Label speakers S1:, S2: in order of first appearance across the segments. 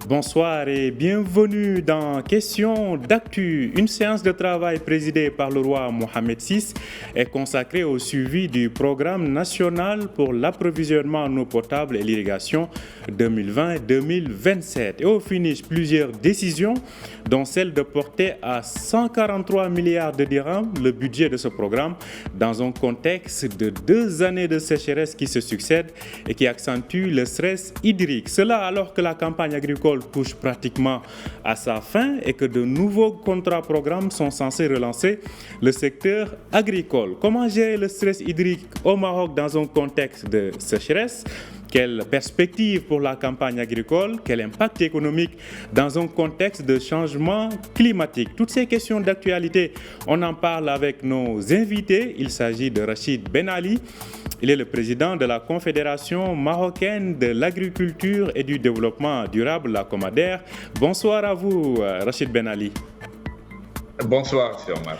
S1: Bonsoir et bienvenue dans Question d'actu. Une séance de travail présidée par le roi Mohamed VI est consacrée au suivi du programme national pour l'approvisionnement en eau potable et l'irrigation 2020-2027. Et au finish, plusieurs décisions, dont celle de porter à 143 milliards de dirhams le budget de ce programme dans un contexte de 2 années de sécheresse qui se succèdent et qui accentuent le stress hydrique. Cela alors que la campagne agricole touche pratiquement à sa fin et que de nouveaux contrats-programmes sont censés relancer le secteur agricole. Comment gérer le stress hydrique au Maroc dans un contexte de sécheresse ? Quelle perspective pour la campagne agricole? Quel impact économique dans un contexte de changement climatique? Toutes ces questions d'actualité, on en parle avec nos invités. Il s'agit de Rachid Ben Ali. Il est le président de la Confédération marocaine de l'agriculture et du développement durable, la COMADER. Bonsoir à vous, Rachid Ben Ali.
S2: Bonsoir, M. Omar.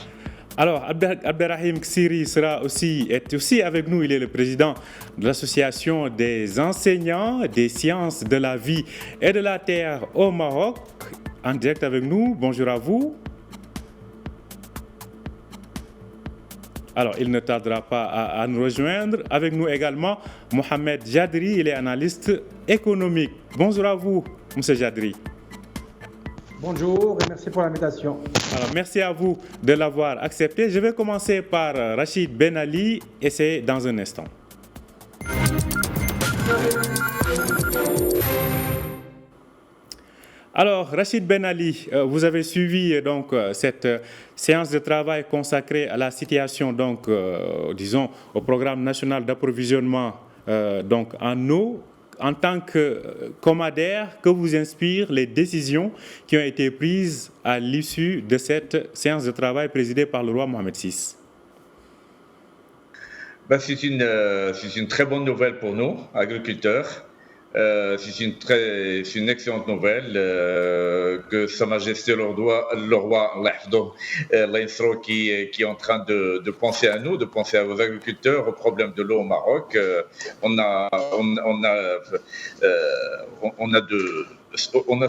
S1: Alors, Abderrahim Ksiri est aussi avec nous. Il est le président de l'Association des enseignants des sciences de la vie et de la terre au Maroc. En direct avec nous, bonjour à vous. Alors, il ne tardera pas à nous rejoindre. Avec nous également, Mohamed Jadri, il est analyste économique. Bonjour à vous, M. Jadri.
S3: Bonjour et merci pour l'invitation.
S1: Alors, merci à vous de l'avoir accepté. Je vais commencer par Rachid Ben Ali et c'est dans un instant. Alors, Rachid Ben Ali, vous avez suivi donc cette séance de travail consacrée à la situation, donc, au programme national d'approvisionnement donc en eau. En tant que COMADER, que vous inspirent les décisions qui ont été prises à l'issue de cette séance de travail présidée par le roi Mohamed VI?
S2: C'est une très bonne nouvelle pour nous, agriculteurs. C'est une excellente nouvelle que Sa Majesté le roi qui est en train de penser à nous, de penser aux agriculteurs, aux problèmes de l'eau au Maroc. On a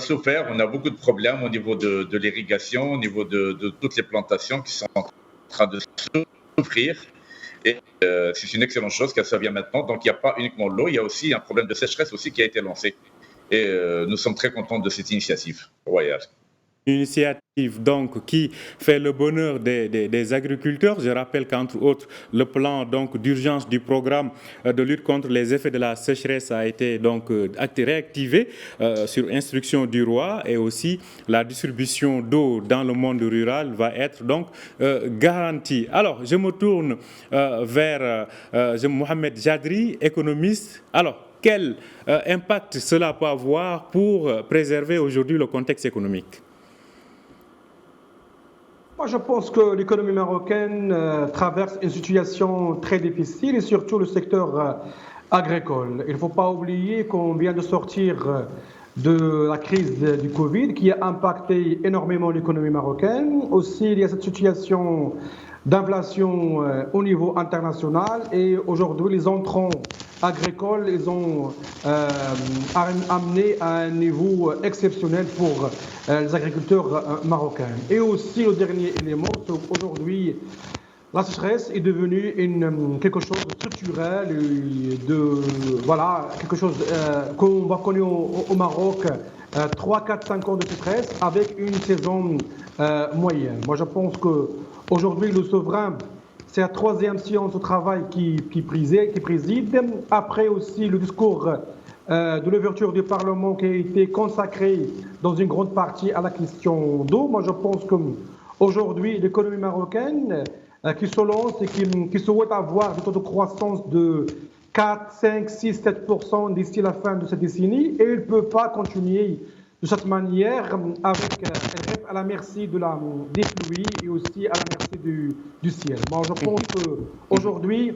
S2: souffert, on a beaucoup de problèmes au niveau de l'irrigation, au niveau de toutes les plantations qui sont en train de souffrir. Et c'est une excellente chose que ça vient maintenant. Donc, il n'y a pas uniquement l'eau, il y a aussi un problème de sécheresse aussi qui a été lancé. Et nous sommes très contents de cette initiative royale.
S1: Une initiative donc qui fait le bonheur des agriculteurs. Je rappelle qu'entre autres, le plan donc d'urgence du programme de lutte contre les effets de la sécheresse a été donc réactivé sur instruction du roi, et aussi la distribution d'eau dans le monde rural va être donc garantie. Alors, je me tourne vers Mohamed Jadri, économiste. Alors, quel impact cela peut avoir pour préserver aujourd'hui le contexte économique?
S3: Moi, je pense que l'économie marocaine traverse une situation très difficile, et surtout le secteur agricole. Il ne faut pas oublier qu'on vient de sortir de la crise du Covid qui a impacté énormément l'économie marocaine. Aussi, il y a cette situation d'inflation au niveau international, et aujourd'hui, les entrants agricoles, ils ont amené à un niveau exceptionnel pour les agriculteurs marocains. Et aussi, le dernier élément, c'est qu'aujourd'hui, la sécheresse est devenue quelque chose de structurel, quelque chose qu'on va connaître au Maroc, 3, 4, 5 ans de sécheresse avec une saison moyenne. Moi, je pense qu'aujourd'hui, le souverain, c'est la 3e séance de travail qui préside. Après aussi le discours de l'ouverture du Parlement qui a été consacré dans une grande partie à la question d'eau. Moi, je pense qu'aujourd'hui, l'économie marocaine qui se lance et qui souhaite avoir des taux de croissance de 4, 5, 6, 7% d'ici la fin de cette décennie, et il ne peut pas continuer de cette manière, avec à la merci des pluies et aussi à la merci du ciel. Moi, je pense qu'aujourd'hui,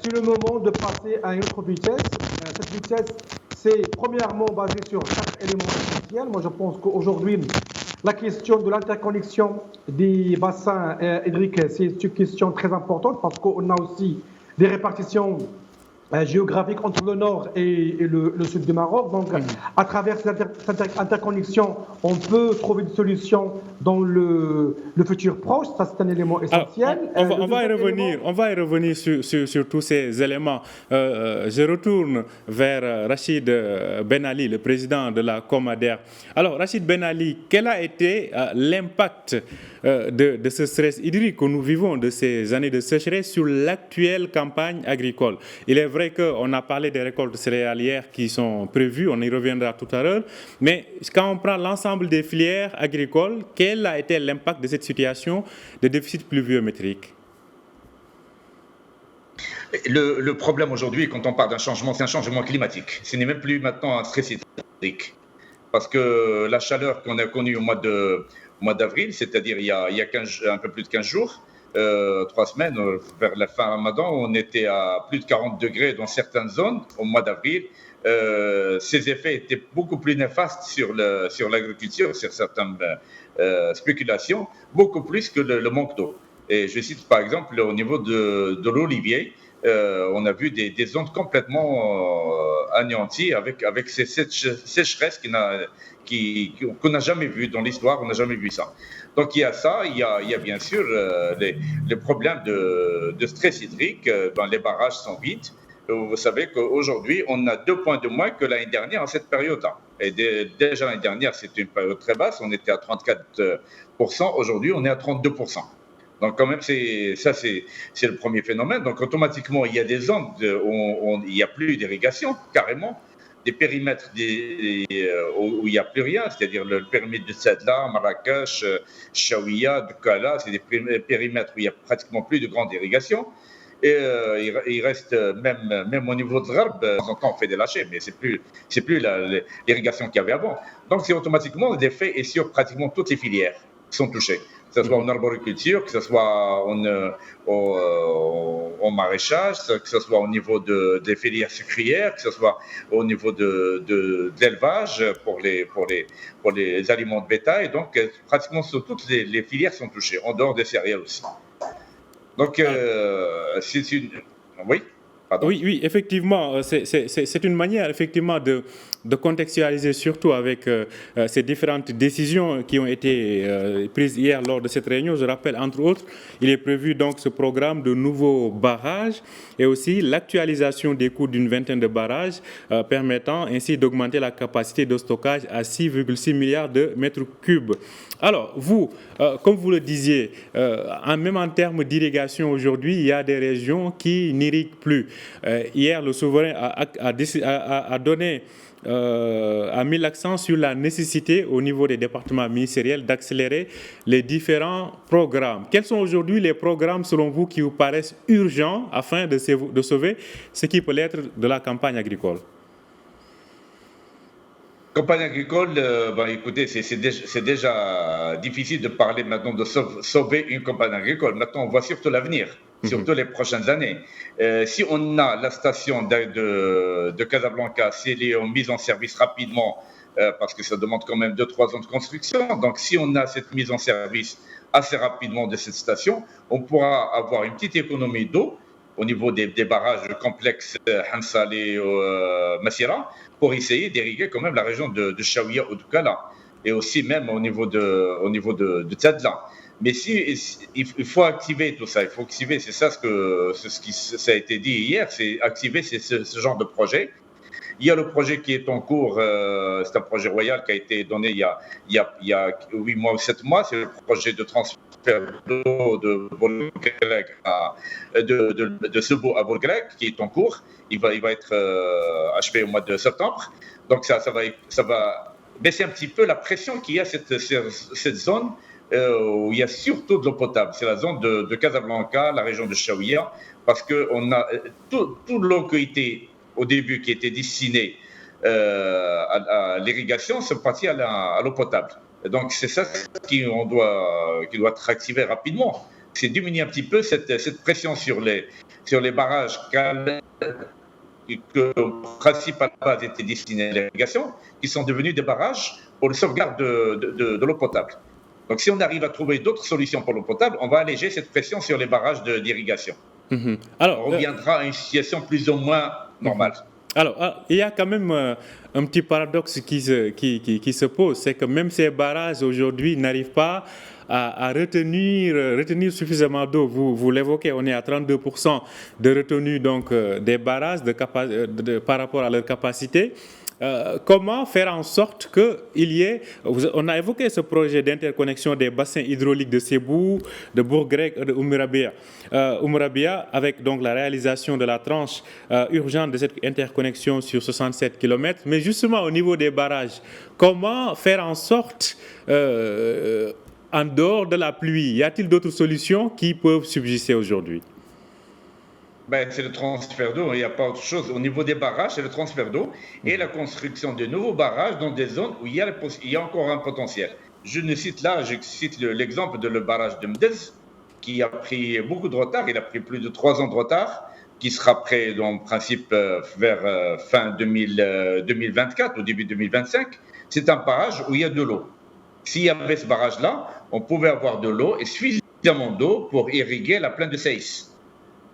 S3: c'est le moment de passer à une autre vitesse. Cette vitesse, c'est premièrement basé sur 4 éléments essentiels. Moi, je pense qu'aujourd'hui, La question de l'interconnexion des bassins hydriques, c'est une question très importante parce qu'on a aussi des répartitions géographiques entre le nord et le sud du Maroc. Donc, à travers cette interconnexion, on peut trouver des solutions dans le futur proche. Ça, c'est un élément essentiel.
S1: Alors, on va y revenir sur tous ces éléments. Je retourne vers Rachid Ben Ali, le président de la Comader. Alors, Rachid Ben Ali, quel a été l'impact de ce stress hydrique que nous vivons, de ces années de sécheresse sur l'actuelle campagne agricole? Il est vrai qu'on a parlé des récoltes céréalières qui sont prévues, on y reviendra tout à l'heure, mais quand on prend l'ensemble des filières agricoles, quel a été l'impact de cette situation de déficit pluviométrique?
S2: Le problème aujourd'hui, quand on parle d'un changement, c'est un changement climatique. Ce n'est même plus maintenant un stress hydrique. Parce que la chaleur qu'on a connue au mois d'avril, c'est-à-dire il y a un peu plus de 15 jours, 3 semaines, vers la fin Ramadan, on était à plus de 40 degrés dans certaines zones au mois d'avril. Ces effets étaient beaucoup plus néfastes sur l'agriculture, sur certaines spéculations, beaucoup plus que le manque d'eau. Et je cite par exemple au niveau de l'olivier, on a vu des zones complètement anéanties avec ces sécheresses qu'on n'a jamais vues dans l'histoire, on n'a jamais vu ça. Donc il y a ça, il y a bien sûr les problèmes de stress hydrique, les barrages sont vides. Vous savez qu'aujourd'hui, on a 2 points de moins que l'année dernière en cette période-là. Et déjà l'année dernière, c'était une période très basse, on était à 34%, aujourd'hui on est à 32%. Donc quand même, c'est le premier phénomène. Donc automatiquement, il y a des zones où il n'y a plus d'irrigation, carrément. Des périmètres où il n'y a plus rien, c'est-à-dire le périmètre de Sedla, Marrakech, Chaouia, Doukala, c'est des périmètres où il n'y a pratiquement plus de grande irrigation. Et il reste, même au niveau de Gharb, de temps en temps on fait des lâchers, mais c'est plus l'irrigation qu'il y avait avant. Donc c'est automatiquement l'effet est sur pratiquement toutes les filières qui sont touchées. Que ce soit en arboriculture, que ce soit au maraîchage, que ce soit au niveau des filières sucrières, que ce soit au niveau de l'élevage pour les aliments de bétail. Donc, pratiquement sur toutes les filières sont touchées, en dehors des céréales aussi. Donc, c'est une... Oui. Pardon.
S1: Oui, effectivement, c'est une manière effectivement de contextualiser, surtout avec ces différentes décisions qui ont été prises hier lors de cette réunion. Je rappelle, entre autres, il est prévu donc ce programme de nouveaux barrages et aussi l'actualisation des coûts d'une vingtaine de barrages permettant ainsi d'augmenter la capacité de stockage à 6,6 milliards de mètres cubes. Alors, vous, comme vous le disiez, même en termes d'irrigation aujourd'hui, il y a des régions qui n'irriguent plus. Hier, le souverain a mis l'accent sur la nécessité au niveau des départements ministériels d'accélérer les différents programmes. Quels sont aujourd'hui les programmes, selon vous, qui vous paraissent urgents afin de sauver ce qui peut l'être de la campagne agricole?
S2: Campagne agricole, écoutez, c'est déjà difficile de parler maintenant de sauver une campagne agricole. Maintenant, on voit surtout l'avenir, surtout les prochaines années. Si on a la station de Casablanca, si elle est mise en service rapidement, parce que ça demande quand même 2-3 ans de construction, donc si on a cette mise en service assez rapidement de cette station, on pourra avoir une petite économie d'eau au niveau des barrages complexes Hansali ou Massira, pour essayer d'irriguer quand même la région de Chaouia ou Doukala, et aussi même au niveau de Tzadla. Mais il faut activer tout ça, c'est ça ça a été dit hier, c'est activer ce genre de projet. Il y a le projet qui est en cours, c'est un projet royal qui a été donné il y a 8 mois ou 7 mois, c'est le projet de transfert d'eau de Sebo à Bourgreg qui est en cours. Il va être achevé au mois de septembre. Donc ça va baisser un petit peu la pression qu'il y a cette zone où il y a surtout de l'eau potable. C'est la zone de Casablanca, la région de Chaouia, parce qu'on a toute l'eau qui était au début qui était destinée à l'irrigation, c'est parti à l'eau potable. Et donc c'est ça qui doit être activé rapidement. C'est diminuer un petit peu cette pression sur les barrages que principalement étaient destinés à l'irrigation, qui sont devenus des barrages pour la sauvegarde de l'eau potable. Donc si on arrive à trouver d'autres solutions pour l'eau potable, on va alléger cette pression sur les barrages d'irrigation. Alors, on reviendra à une situation plus ou moins normale.
S1: Alors, il y a quand même un petit paradoxe qui se pose, c'est que même ces barrages aujourd'hui n'arrivent pas à retenir suffisamment d'eau. Vous l'évoquez, on est à 32% de retenue donc, des barrages par rapport à leur capacité. Comment faire en sorte qu'il y ait... On a évoqué ce projet d'interconnexion des bassins hydrauliques de Sébou, de Bourg-Grec et de Oumourabia, avec donc la réalisation de la tranche urgente de cette interconnexion sur 67 km. Mais justement, au niveau des barrages, comment faire en sorte, en dehors de la pluie, y a-t-il d'autres solutions qui peuvent subsister aujourd'hui?
S2: C'est le transfert d'eau, il n'y a pas autre chose. Au niveau des barrages, c'est le transfert d'eau et la construction de nouveaux barrages dans des zones où il y a encore un potentiel. Je cite l'exemple de le barrage de Mdez, qui a pris beaucoup de retard, il a pris plus de 3 ans de retard, qui sera prêt en principe vers fin 2024 ou début 2025. C'est un barrage où il y a de l'eau. S'il y avait ce barrage-là, on pouvait avoir de l'eau et suffisamment d'eau pour irriguer la plaine de Saïs.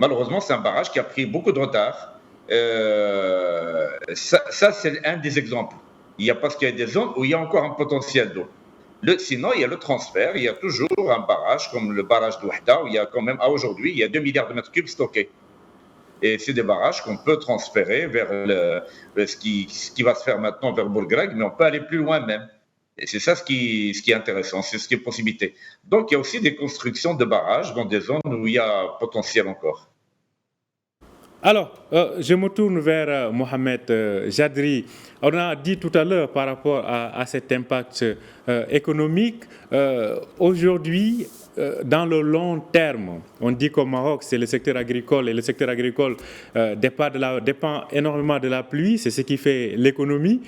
S2: Malheureusement, c'est un barrage qui a pris beaucoup de retard. Ça, c'est un des exemples. Parce qu'il y a des zones où il y a encore un potentiel d'eau. Sinon, il y a le transfert. Il y a toujours un barrage, comme le barrage d'Ouahda, où il y a quand même, aujourd'hui, il y a 2 milliards de mètres cubes stockés. Et c'est des barrages qu'on peut transférer vers ce qui va se faire maintenant vers Bourg-Grec, mais on peut aller plus loin même. Et c'est ça ce qui est intéressant, c'est ce qui est possibilité. Donc, il y a aussi des constructions de barrages dans des zones où il y a potentiel encore.
S1: Alors, je me tourne vers Mohamed Jadri. On a dit tout à l'heure par rapport à cet impact économique. Aujourd'hui, dans le long terme, on dit qu'au Maroc, c'est le secteur agricole et le secteur agricole dépend énormément de la pluie, c'est ce qui fait l'économie.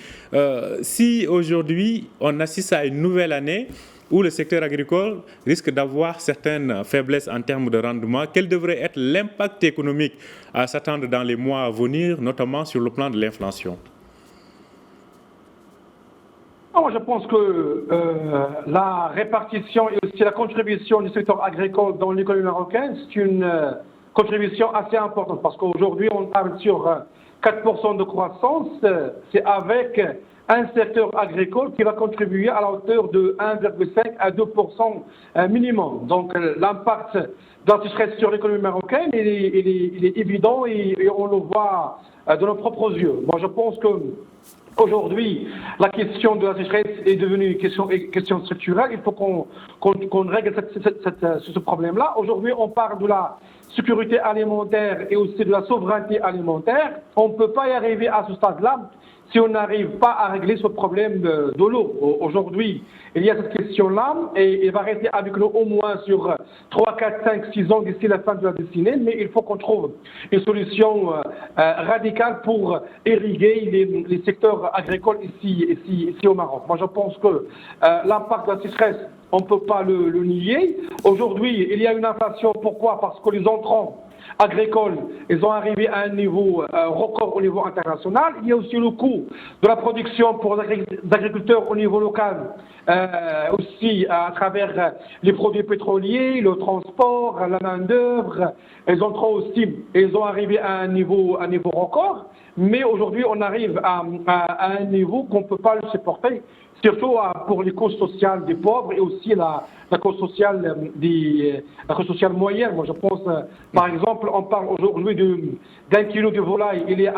S1: Si aujourd'hui, on assiste à une nouvelle année où le secteur agricole risque d'avoir certaines faiblesses en termes de rendement, quel devrait être l'impact économique à s'attendre dans les mois à venir, notamment sur le plan de l'inflation?
S3: Je pense que la répartition et aussi la contribution du secteur agricole dans l'économie marocaine, c'est une contribution assez importante parce qu'aujourd'hui, on parle sur 4% de croissance. C'est avec un secteur agricole qui va contribuer à la hauteur de 1,5 à 2% minimum. Donc l'impact de la sécheresse sur l'économie marocaine, il est évident et on le voit de nos propres yeux. Moi, je pense qu'aujourd'hui, la question de la sécheresse est devenue une question structurelle. Il faut qu'on règle ce problème-là. Aujourd'hui, on parle de la sécurité alimentaire et aussi de la souveraineté alimentaire. On ne peut pas y arriver à ce stade-là si on n'arrive pas à régler ce problème de l'eau. Aujourd'hui, il y a cette question-là et il va rester avec nous au moins sur 3, 4, 5, 6 ans d'ici la fin de la décennie, mais il faut qu'on trouve une solution radicale pour irriguer les secteurs agricoles ici au Maroc. Moi, je pense que l'impact de la sécheresse, on ne peut pas le nier. Aujourd'hui, il y a une inflation. Pourquoi? Parce que les entrants agricoles, ils ont arrivé à un niveau record au niveau international. Il y a aussi le coût de la production pour les agriculteurs au niveau local, aussi à travers les produits pétroliers, le transport, la main-d'œuvre. Les entrants aussi, ils ont arrivé à un niveau record. Mais aujourd'hui, on arrive à un niveau qu'on ne peut pas le supporter, surtout pour les causes sociales des pauvres et aussi la cause sociale moyenne. Moi, je pense, par exemple, on parle aujourd'hui d'un kilo de volaille, il est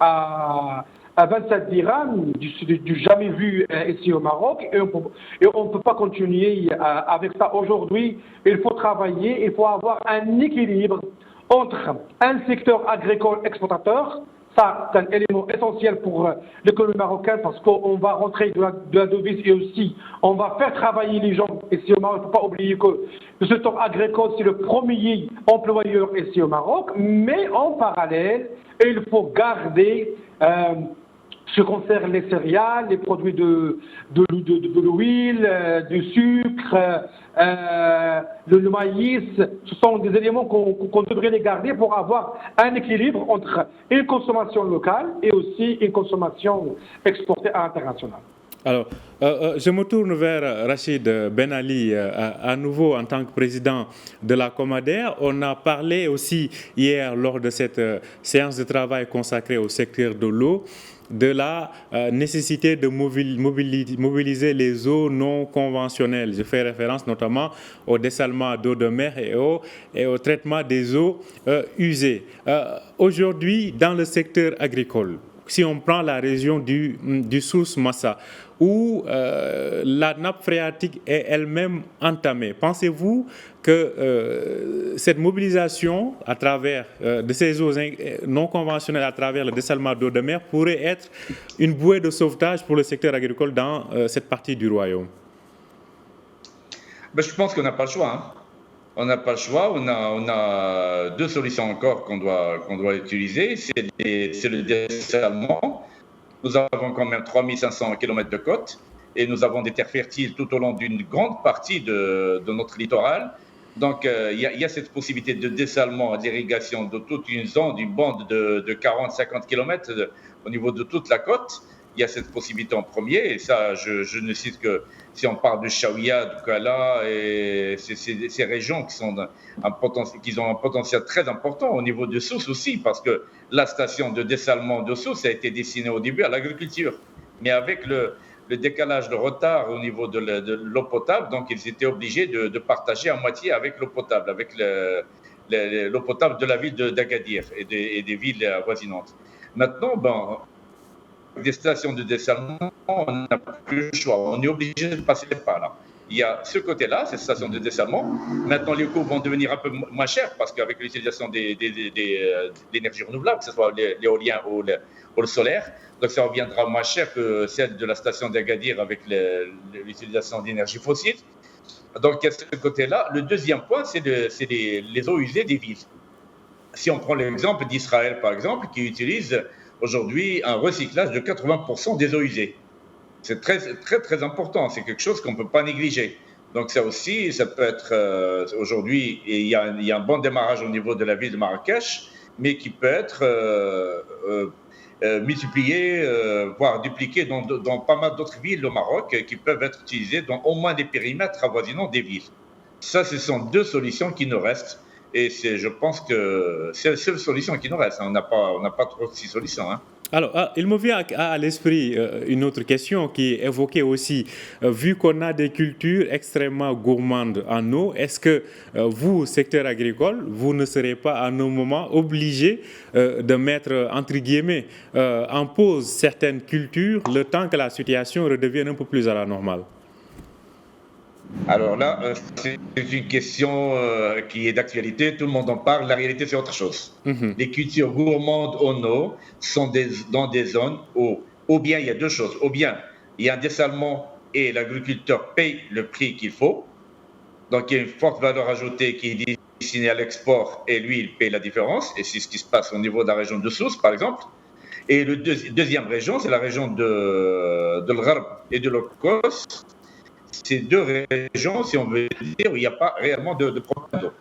S3: à 27 dirhams, du jamais vu ici au Maroc, et on ne peut pas continuer avec ça. Aujourd'hui, il faut travailler, il faut avoir un équilibre entre un secteur agricole exportateur. Ça, c'est un élément essentiel pour l'économie marocaine parce qu'on va rentrer de la devise et aussi on va faire travailler les gens ici au Maroc. Il ne faut pas oublier que le secteur agricole, c'est le premier employeur ici au Maroc, mais en parallèle, il faut garder ce qui concerne les céréales, les produits de l'huile, du sucre, le maïs. Ce sont des éléments qu'on devrait les garder pour avoir un équilibre entre une consommation locale et aussi une consommation exportée à l'international.
S1: Alors, je me tourne vers Rachid Ben Ali, à nouveau en tant que président de la Comader. On a parlé aussi hier lors de cette séance de travail consacrée au secteur de l'eau, de la nécessité de mobiliser les eaux non conventionnelles. Je fais référence notamment au dessalement d'eau de mer et au traitement des eaux usées. Aujourd'hui, dans le secteur agricole, si on prend la région du Souss Massa, où la nappe phréatique est elle-même entamée, pensez-vous que cette mobilisation à travers de ces eaux non conventionnelles à travers le dessalement d'eau de mer pourrait être une bouée de sauvetage pour le secteur agricole dans cette partie du royaume?
S2: Je pense qu'on n'a pas le choix. Hein. On n'a pas le choix. On a deux solutions encore qu'on doit utiliser. C'est le dessalement. Nous avons quand même 3500 km de côte et nous avons des terres fertiles tout au long d'une grande partie de notre littoral. Donc, il y a cette possibilité de dessalement et d'irrigation de toute une zone, d'une bande de 40-50 km au niveau de toute la côte. Il y a cette possibilité en premier. Et ça, je ne cite que si on parle de Chaouia, de Kala, et ces régions qui ont un potentiel très important au niveau de Souss aussi, parce que la station de dessalement de Souss a été destinée au début à l'agriculture. Mais avec le décalage, le retard au niveau de l'eau potable, donc ils étaient obligés de partager à moitié avec l'eau potable, avec l'eau potable de la ville d'Agadir et des villes avoisinantes. Maintenant, des stations de dessalement, on n'a plus le choix. On est obligé de passer par là. Il y a ce côté-là, ces stations de dessalement. Maintenant, les coûts vont devenir un peu moins chers parce qu'avec l'utilisation des énergies renouvelables, que ce soit l'éolien ou le solaire, donc ça reviendra moins cher que celle de la station d'Agadir avec l'utilisation d'énergie fossile. Donc, il y a ce côté-là. Le deuxième point, c'est les eaux usées des villes. Si on prend l'exemple d'Israël, par exemple, qui utilise aujourd'hui un recyclage de 80% des eaux usées. C'est très, très, très important. C'est quelque chose qu'on ne peut pas négliger. Donc ça aussi, ça peut être aujourd'hui, il y a un bon démarrage au niveau de la ville de Marrakech, mais qui peut être multiplié, voire dupliqué dans pas mal d'autres villes au Maroc qui peuvent être utilisées dans au moins des périmètres avoisinants des villes. Ça, ce sont deux solutions qui nous restent. Et je pense que c'est la seule solution qui nous reste. On n'a pas trop de solutions. Hein.
S1: Alors, il me vient à l'esprit une autre question qui est évoquée aussi. Vu qu'on a des cultures extrêmement gourmandes en eau, est-ce que vous, secteur agricole, vous ne serez pas à un moment obligé de mettre, entre guillemets, en pause certaines cultures le temps que la situation redevienne un peu plus à la normale?
S2: Alors là, c'est une question qui est d'actualité, tout le monde en parle, la réalité c'est autre chose. Les cultures gourmandes en eau sont dans des zones où, ou bien il y a deux choses, ou bien il y a un dessalement et l'agriculteur paye le prix qu'il faut, donc il y a une forte valeur ajoutée qui est destinée à l'export et lui il paye la différence, et c'est ce qui se passe au niveau de la région de Souss par exemple. Et la deuxième région, c'est la région de l'Gharb et de l'Okos. Ces deux régions, si on veut dire, où il n'y a pas réellement de problème d'eau.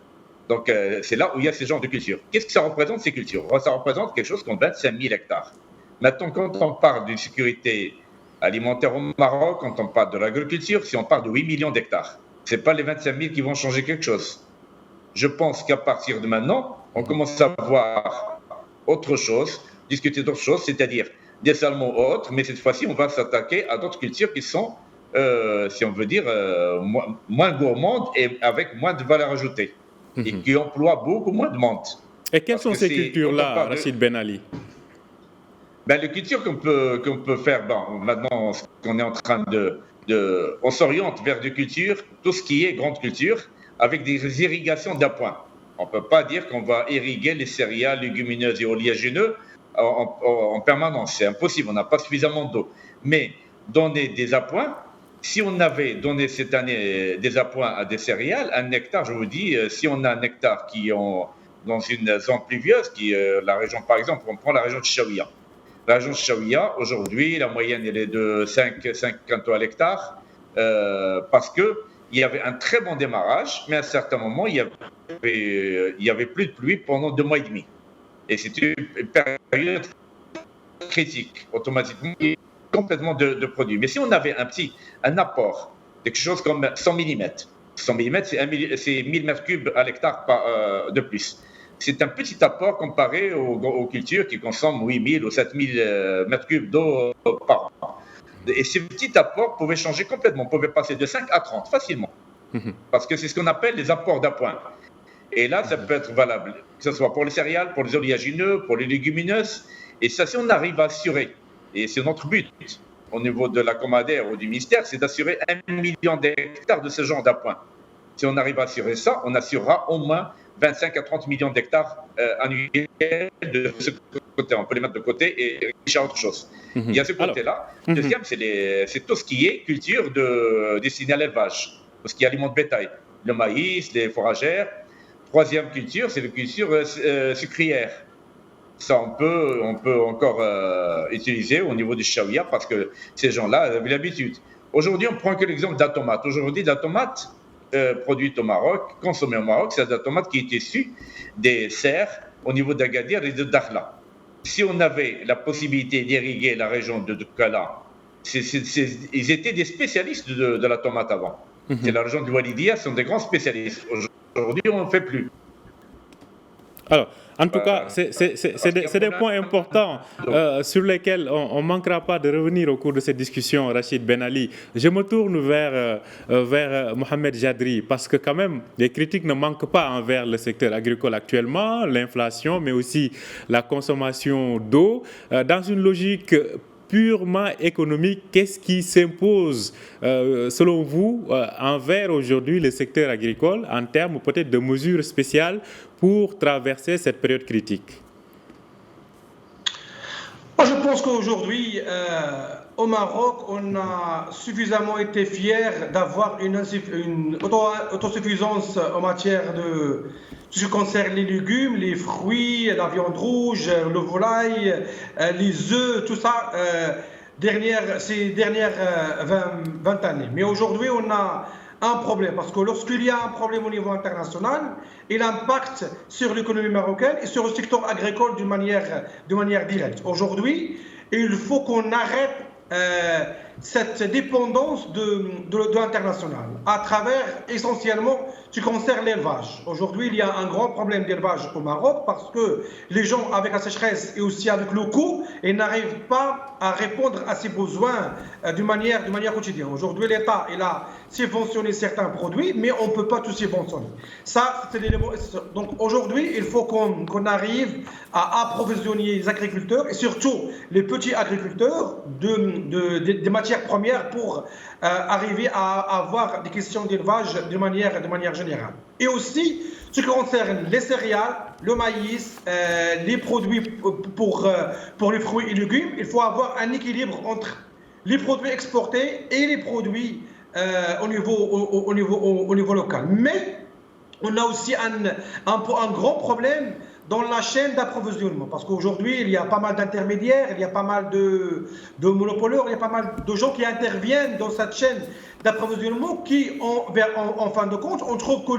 S2: Donc, c'est là où il y a ces genres de cultures. Qu'est-ce que ça représente, ces cultures? Ça représente quelque chose comme 25 000 hectares. Maintenant, quand on parle d'une sécurité alimentaire au Maroc, quand on parle de l'agriculture, si on parle de 8 millions d'hectares, ce n'est pas les 25 000 qui vont changer quelque chose. Je pense qu'à partir de maintenant, on commence à voir autre chose, discuter d'autres choses, c'est-à-dire des salmons autres, mais cette fois-ci, on va s'attaquer à d'autres cultures qui sont si on veut dire, moins gourmande et avec moins de valeur ajoutée et qui emploient beaucoup moins de monde.
S1: Et quelles sont ces cultures-là, Rachid Ben Ali?
S2: Les cultures qu'on peut faire, maintenant, on est en train on s'oriente vers des cultures, tout ce qui est grande culture, avec des irrigations d'appoint. On ne peut pas dire qu'on va irriguer les céréales, légumineuses et oléagineux en permanence. C'est impossible, on n'a pas suffisamment d'eau. Mais donner des appoints, si on avait donné cette année des appoints à des céréales, un hectare, je vous dis, si on a un hectare qui est dans une zone pluvieuse, qui la région, par exemple, on prend la région de Chaouia. La région de Chaouia, aujourd'hui, la moyenne elle est de 5 quintaux à l'hectare, parce qu'il y avait un très bon démarrage, mais à un certain moment, il y avait plus de pluie pendant 2 mois et demi. Et c'était une période critique. Automatiquement, complètement de produits. Mais si on avait un apport, quelque chose comme 100 mm, 100 mm, c'est 1000 mètres cubes à l'hectare de plus. C'est un petit apport comparé aux cultures qui consomment 8000 ou 7000 mètres cubes d'eau par an. Et ce petit apport pouvait changer complètement, pouvait passer de 5 à 30 facilement. Parce que c'est ce qu'on appelle les apports d'appoint. Et là, ça peut être valable, que ce soit pour les céréales, pour les oléagineux, pour les légumineuses. Et ça, si on arrive à assurer, et c'est notre but au niveau de la Comadère ou du ministère, c'est d'assurer 1 million d'hectares de ce genre d'appoint. Si on arrive à assurer ça, on assurera au moins 25 à 30 millions d'hectares annuels de ce côté. On peut les mettre de côté et réfléchir à autre chose. Il y a ce côté-là. Deuxième, c'est tout ce qui est culture destinée à l'élevage, tout ce qui alimente bétail, le maïs, les fourragères. Troisième culture, c'est la culture sucrière. Ça, on peut encore utiliser au niveau du chaouia parce que ces gens-là avaient l'habitude. Aujourd'hui, on prend que l'exemple de la tomate. Aujourd'hui, la tomate produite au Maroc, consommée au Maroc, c'est de la tomate qui est issue des serres au niveau d'Agadir et de Dakhla. Si on avait la possibilité d'irriguer la région de Kala, ils étaient des spécialistes de la tomate avant. C'est la région du Walidia, ce sont des grands spécialistes. Aujourd'hui, on ne le fait plus.
S1: Alors, en tout cas, c'est des points importants sur lesquels on ne manquera pas de revenir au cours de cette discussion, Rachid Ben Ali. Je me tourne vers Mohamed Jadri, parce que quand même, les critiques ne manquent pas envers le secteur agricole actuellement, l'inflation, mais aussi la consommation d'eau, dans une logique purement économique. Qu'est-ce qui s'impose, selon vous, envers aujourd'hui le secteur agricole en termes peut-être de mesures spéciales pour traverser cette période critique?
S3: Moi, je pense qu'aujourd'hui, au Maroc, on a suffisamment été fiers d'avoir une autosuffisance en matière de tout ce qui concerne les légumes, les fruits, la viande rouge, le volaille, les œufs, tout ça, ces dernières 20 années. Mais aujourd'hui, on a un problème, parce que lorsqu'il y a un problème au niveau international, il impacte sur l'économie marocaine et sur le secteur agricole d'une manière directe. Aujourd'hui, il faut qu'on arrête cette dépendance de l'international à travers essentiellement ce qui concerne l'élevage. Aujourd'hui, il y a un grand problème d'élevage au Maroc parce que les gens, avec la sécheresse et aussi avec le coût, ils n'arrivent pas à répondre à ces besoins d'une manière quotidienne. Aujourd'hui, l'État il a subventionné certains produits, mais on ne peut pas tout subventionner. Ça, c'est l'élément. Donc aujourd'hui, il faut qu'on arrive à approvisionner les agriculteurs et surtout les petits agriculteurs des matières premières pour arriver à avoir des questions d'élevage de manière générale. Et aussi, ce qui concerne les céréales, le maïs, les produits pour les fruits et légumes, il faut avoir un équilibre entre les produits exportés et les produits au niveau local. Mais on a aussi un grand problème dans la chaîne d'approvisionnement. Parce qu'aujourd'hui, il y a pas mal d'intermédiaires, il y a pas mal de monopoleurs, il y a pas mal de gens qui interviennent dans cette chaîne d'approvisionnement qui, en fin de compte, on trouve que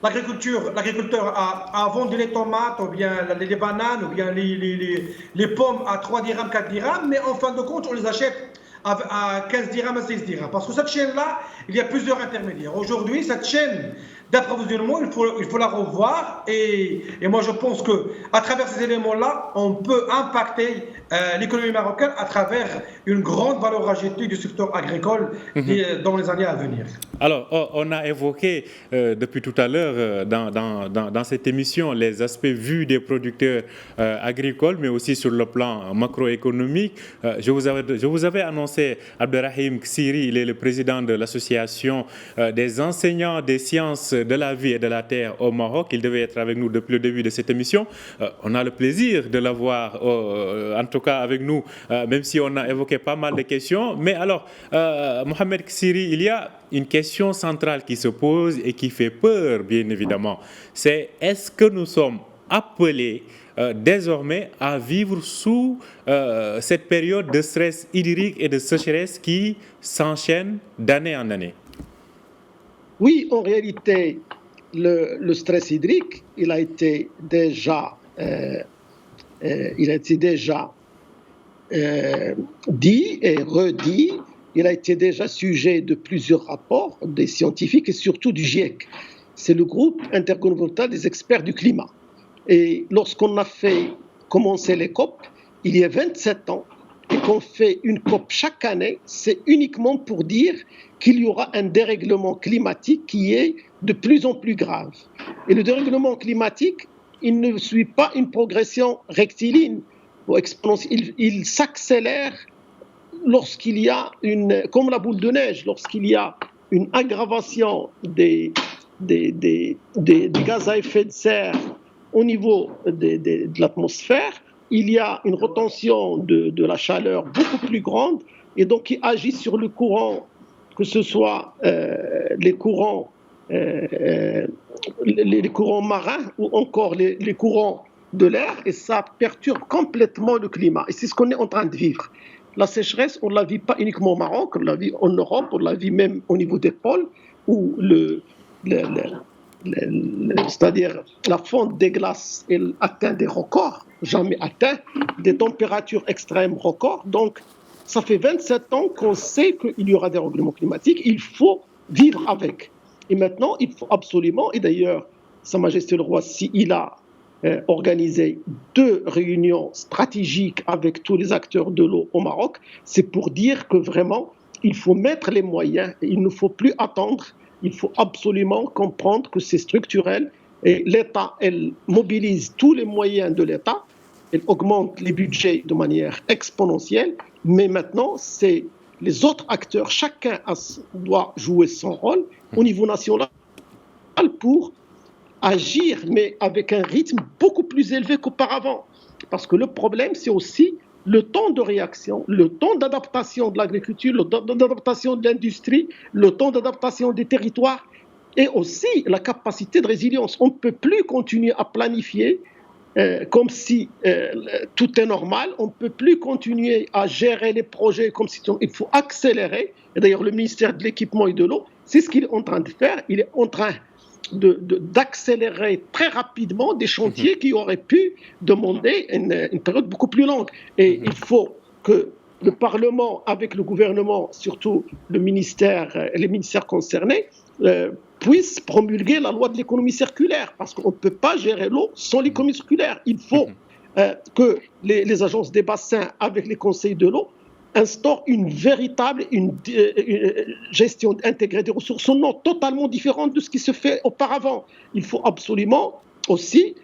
S3: l'agriculteur a vendu les tomates, ou bien les bananes, ou bien les pommes à 3 dirhams, 4 dirhams, mais en fin de compte, on les achète à 15 dirhams, à 16 dirhams. Parce que cette chaîne-là, il y a plusieurs intermédiaires. Aujourd'hui, cette chaîne d'approvisionnement, il faut la revoir. Et moi, je pense qu'à travers ces éléments-là, on peut impacter l'économie marocaine à travers une grande valeur ajoutée du secteur agricole dans les années à venir.
S1: Alors, on a évoqué depuis tout à l'heure dans cette émission les aspects vus des producteurs agricoles, mais aussi sur le plan macroéconomique. Je vous avais annoncé Abderrahim Ksiri, il est le président de l'association des enseignants des sciences de la vie et de la terre au Maroc. Il devait être avec nous depuis le début de cette émission. On a le plaisir de l'avoir, en tout cas avec nous, même si on a évoqué pas mal de questions. Mais alors, Mohamed Ksiri, il y a une question centrale qui se pose et qui fait peur, bien évidemment. C'est est-ce que nous sommes appelés désormais à vivre sous cette période de stress hydrique et de sécheresse qui s'enchaîne d'année en année?
S4: Oui, en réalité, le stress hydrique, il a été déjà dit et redit. Il a été déjà sujet de plusieurs rapports des scientifiques et surtout du GIEC. C'est le groupe intergouvernemental des experts du climat. Et lorsqu'on a fait commencer les COP, il y a 27 ans, et qu'on fait une COP chaque année, c'est uniquement pour dire qu'il y aura un dérèglement climatique qui est de plus en plus grave. Et le dérèglement climatique, il ne suit pas une progression rectiligne ou exponentielle, il s'accélère lorsqu'il y a comme la boule de neige, lorsqu'il y a une aggravation des gaz à effet de serre au niveau de l'atmosphère, il y a une retention de la chaleur beaucoup plus grande et donc qui agit sur le courant, que ce soit les courants marins ou encore les courants de l'air, et ça perturbe complètement le climat. Et c'est ce qu'on est en train de vivre. La sécheresse, on ne la vit pas uniquement au Maroc, on la vit en Europe, on la vit même au niveau des pôles, où c'est-à-dire la fonte des glaces elle atteint des records, jamais atteints, des températures extrêmes records. Donc, ça fait 27 ans qu'on sait qu'il y aura des dérèglements climatiques, il faut vivre avec. Et maintenant, il faut absolument, et d'ailleurs, Sa Majesté le Roi, il a organisé 2 réunions stratégiques avec tous les acteurs de l'eau au Maroc, c'est pour dire que vraiment, il faut mettre les moyens, il ne faut plus attendre, il faut absolument comprendre que c'est structurel et l'État, elle mobilise tous les moyens de l'État, elle augmente les budgets de manière exponentielle, mais maintenant, c'est les autres acteurs, chacun doit jouer son rôle au niveau national pour agir, mais avec un rythme beaucoup plus élevé qu'auparavant. Parce que le problème, c'est aussi le temps de réaction, le temps d'adaptation de l'agriculture, le temps d'adaptation de l'industrie, le temps d'adaptation des territoires et aussi la capacité de résilience. On ne peut plus continuer à planifier comme si tout est normal. On ne peut plus continuer à gérer les projets comme si il faut accélérer. Et d'ailleurs, le ministère de l'Équipement et de l'Eau, c'est ce qu'il est en train de faire. Il est en train d'accélérer très rapidement des chantiers qui auraient pu demander une période beaucoup plus longue. Et il faut que le Parlement, avec le gouvernement, surtout les ministères concernés, puissent promulguer la loi de l'économie circulaire, parce qu'on ne peut pas gérer l'eau sans l'économie circulaire. Il faut que les agences des bassins, avec les conseils de l'eau, instaure une véritable gestion intégrée des ressources en eau totalement différente de ce qui se fait auparavant. Il faut absolument aussi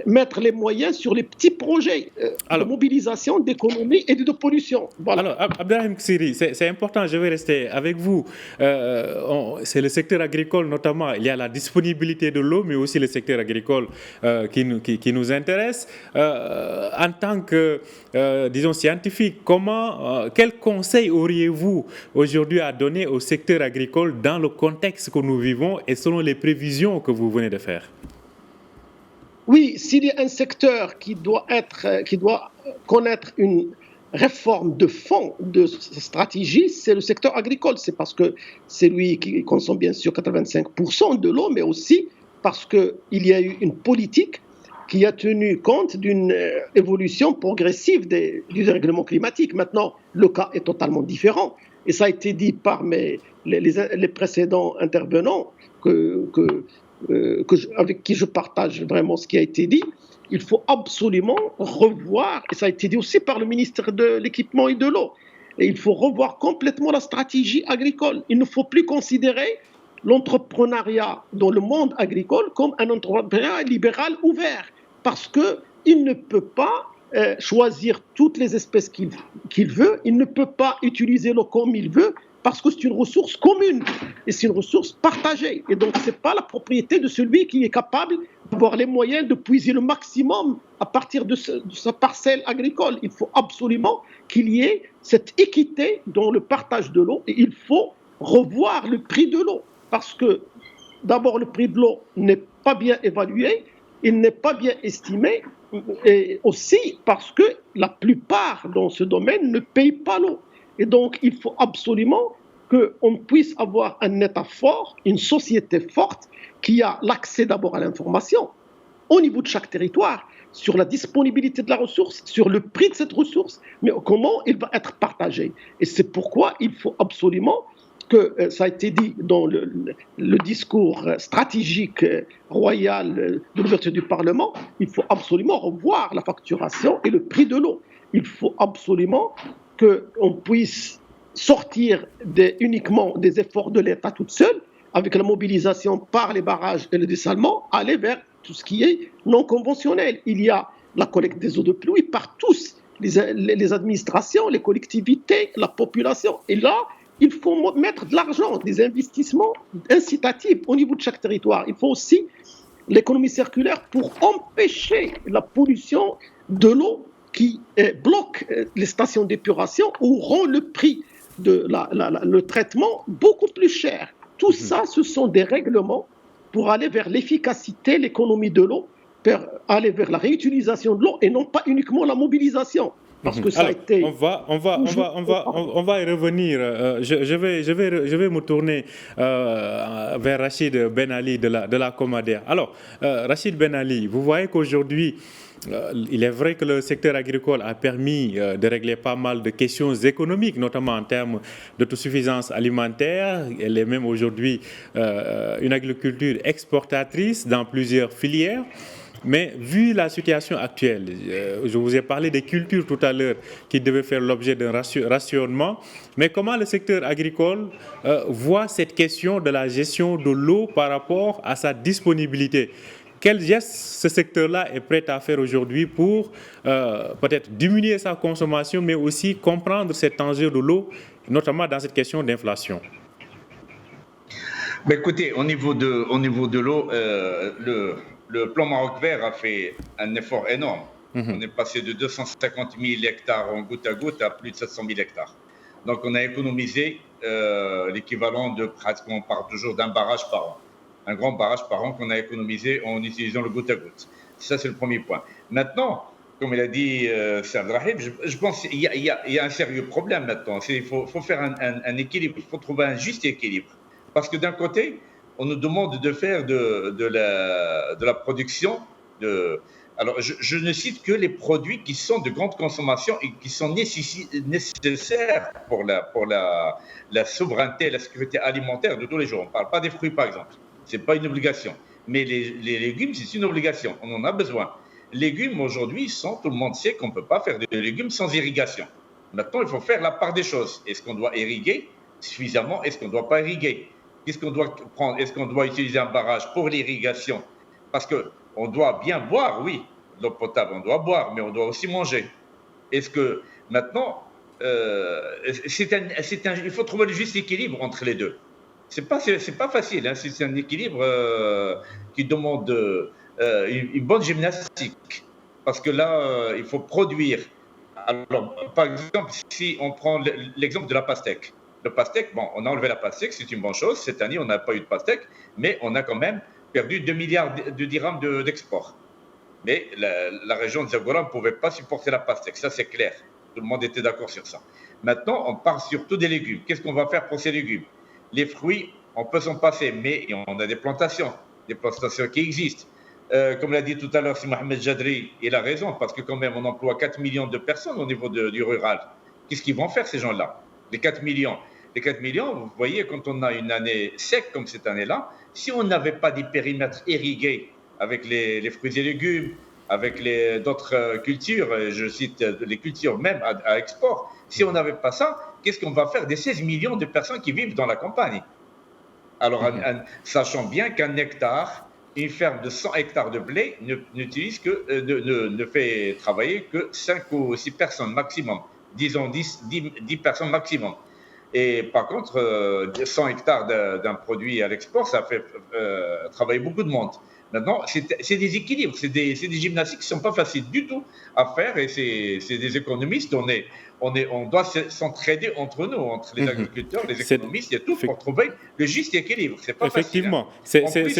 S4: mettre les moyens sur les petits projets de mobilisation, d'économie et de pollution. Voilà.
S1: Alors, Abdelrahim Ksiri, c'est important, je vais rester avec vous. C'est le secteur agricole notamment, il y a la disponibilité de l'eau, mais aussi le secteur agricole qui nous intéresse. En tant que, disons, scientifique, quel conseil auriez-vous aujourd'hui à donner au secteur agricole dans le contexte que nous vivons et selon les prévisions que vous venez de faire ?
S4: Oui, s'il y a un secteur qui doit connaître une réforme de fond de stratégie, c'est le secteur agricole. C'est parce que c'est lui qui consomme bien sûr 85% de l'eau, mais aussi parce qu'il y a eu une politique qui a tenu compte d'une évolution progressive du dérèglement climatique. Maintenant, le cas est totalement différent. Et ça a été dit par les précédents intervenants avec qui je partage vraiment ce qui a été dit. Il faut absolument revoir, et ça a été dit aussi par le ministre de l'Équipement et de l'Eau, et il faut revoir complètement la stratégie agricole. Il ne faut plus considérer l'entrepreneuriat dans le monde agricole comme un entrepreneuriat libéral ouvert, parce qu'il ne peut pas choisir toutes les espèces qu'il veut, il ne peut pas utiliser l'eau comme il veut, parce que c'est une ressource commune et c'est une ressource partagée. Et donc, ce n'est pas la propriété de celui qui est capable d'avoir les moyens de puiser le maximum à partir de sa parcelle agricole. Il faut absolument qu'il y ait cette équité dans le partage de l'eau et il faut revoir le prix de l'eau. Parce que, d'abord, le prix de l'eau n'est pas bien évalué, il n'est pas bien estimé, et aussi parce que la plupart dans ce domaine ne payent pas l'eau. Et donc, il faut absolument qu'on puisse avoir un État fort, une société forte qui a l'accès d'abord à l'information. au niveau de chaque territoire, sur la disponibilité de la ressource, sur le prix de cette ressource, mais comment il va être partagé. Et c'est pourquoi il faut absolument que, ça a été dit dans le discours stratégique royal de l'ouverture du Parlement, il faut absolument revoir la facturation et le prix de l'eau. Il faut absolument qu'on puisse sortir uniquement des efforts de l'État toute seule, avec la mobilisation par les barrages et le dessalement, aller vers tout ce qui est non conventionnel. Il y a la collecte des eaux de pluie par tous, les administrations, les collectivités, la population. Et là, il faut mettre de l'argent, des investissements incitatifs au niveau de chaque territoire. Il faut aussi l'économie circulaire pour empêcher la pollution de l'eau qui bloque les stations d'épuration ou rend le prix de le traitement beaucoup plus cher. Tout ça, ce sont des règlements pour aller vers l'efficacité, l'économie de l'eau, aller vers la réutilisation de l'eau et non pas uniquement la mobilisation. Parce que ça a été...
S1: On va y revenir. Je vais me tourner vers Rachid Ben Ali de la Comadère. Alors, Rachid Ben Ali, vous voyez qu'aujourd'hui, il est vrai que le secteur agricole a permis de régler pas mal de questions économiques, notamment en termes d'autosuffisance alimentaire. Elle est même aujourd'hui une agriculture exportatrice dans plusieurs filières. Mais vu la situation actuelle, je vous ai parlé des cultures tout à l'heure qui devaient faire l'objet d'un rationnement, mais comment le secteur agricole voit cette question de la gestion de l'eau par rapport à sa disponibilité? Quel geste ce secteur-là est prêt à faire aujourd'hui pour peut-être diminuer sa consommation, mais aussi comprendre cet enjeu de l'eau, notamment dans cette question d'inflation?
S2: Écoutez, au niveau de l'eau, le plan Maroc Vert a fait un effort énorme. On est passé de 250 000 hectares en goutte à goutte à plus de 700 000 hectares. Donc on a économisé l'équivalent de presque, on parle toujours d'un barrage par an. Un grand barrage par an qu'on a économisé en utilisant le goutte à goutte. Ça, c'est le premier point. Maintenant, comme il a dit Saad Rahib, je pense qu'il y a un sérieux problème maintenant. Il faut faire un équilibre, il faut trouver un juste équilibre. Parce que d'un côté, on nous demande de faire de la production. Alors, je ne cite que les produits qui sont de grande consommation et qui sont nécessaires pour la souveraineté et la sécurité alimentaire de tous les jours. On ne parle pas des fruits, par exemple. Ce n'est pas une obligation. Mais les légumes, c'est une obligation. On en a besoin. Les légumes, aujourd'hui, tout le monde sait qu'on ne peut pas faire des légumes sans irrigation. Maintenant, il faut faire la part des choses. Est-ce qu'on doit irriguer suffisamment? Est-ce qu'on ne doit pas irriguer? Qu'est-ce qu'on doit prendre? Est-ce qu'on doit utiliser un barrage pour l'irrigation? Parce qu'on doit bien boire, oui, l'eau potable, on doit boire, mais on doit aussi manger. Est-ce que maintenant, il faut trouver le juste équilibre entre les deux. C'est pas facile, hein, c'est un équilibre qui demande une bonne gymnastique. Parce que là, il faut produire. Alors, par exemple, si on prend l'exemple de la pastèque. Le pastèque, bon, on a enlevé la pastèque, c'est une bonne chose. Cette année, on n'a pas eu de pastèque, mais on a quand même perdu 2 milliards de dirhams d'export. Mais la région de Zagora ne pouvait pas supporter la pastèque, ça c'est clair. Tout le monde était d'accord sur ça. Maintenant, on parle surtout des légumes. Qu'est-ce qu'on va faire pour ces légumes? Les fruits, on peut s'en passer, mais on a des plantations qui existent. Comme l'a dit tout à l'heure, si Mohamed Jadri, il a raison, parce que quand même, on emploie 4 millions de personnes au niveau du rural. Qu'est-ce qu'ils vont faire, ces gens-là? Les 4 millions. Les 4 millions, vous voyez, quand on a une année sec comme cette année-là, si on n'avait pas des périmètres irrigués avec les fruits et légumes, avec d'autres cultures, je cite les cultures même à export, si on n'avait pas ça, qu'est-ce qu'on va faire des 16 millions de personnes qui vivent dans la campagne? Alors, sachant bien qu'un hectare, une ferme de 100 hectares de blé ne fait travailler que 5 ou 6 personnes maximum. Disons 10 personnes maximum. Et par contre, 100 hectares d'un produit à l'export, ça fait travailler beaucoup de monde. Maintenant, c'est des équilibres, c'est des gymnastiques qui ne sont pas faciles du tout à faire, et c'est des économistes, on doit s'entraider entre nous, entre les agriculteurs, les économistes, et tout, pour trouver le juste équilibre. C'est pas facile. Hein. En plus,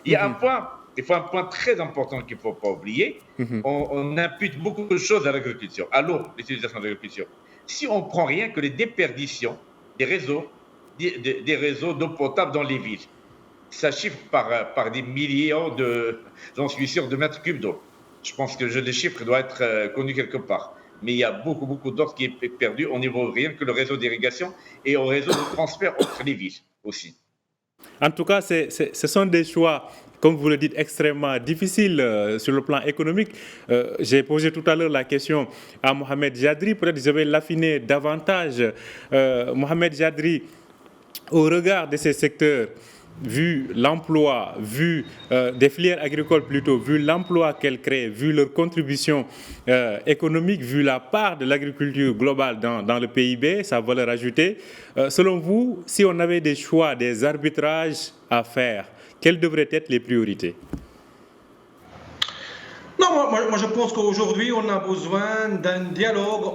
S2: il y a un point très important qu'il ne faut pas oublier. On impute beaucoup de choses à l'agriculture, à l'eau, l'utilisation de l'agriculture. Si on ne prend rien que les déperditions des réseaux d'eau potable dans les villes, ça chiffre par des millions j'en suis sûr, de mètres cubes d'eau. Je pense que les chiffres doivent être connus quelque part. Mais il y a beaucoup d'eau qui est perdue au niveau rien que le réseau d'irrigation et au réseau de transfert entre les villes aussi.
S1: En tout cas, ce sont des choix, comme vous le dites, extrêmement difficiles sur le plan économique. J'ai posé tout à l'heure la question à Mohamed Jadri, peut-être je vais l'affiner davantage. Mohamed Jadri, au regard de ces secteurs, vu l'emploi, vu des filières agricoles plutôt, vu l'emploi qu'elles créent, vu leur contribution économique, vu la part de l'agriculture globale dans le PIB, sa valeur ajoutée, selon vous, si on avait des choix, des arbitrages à faire, quelles devraient être les priorités?
S3: Non, moi je pense qu'aujourd'hui on a besoin d'un dialogue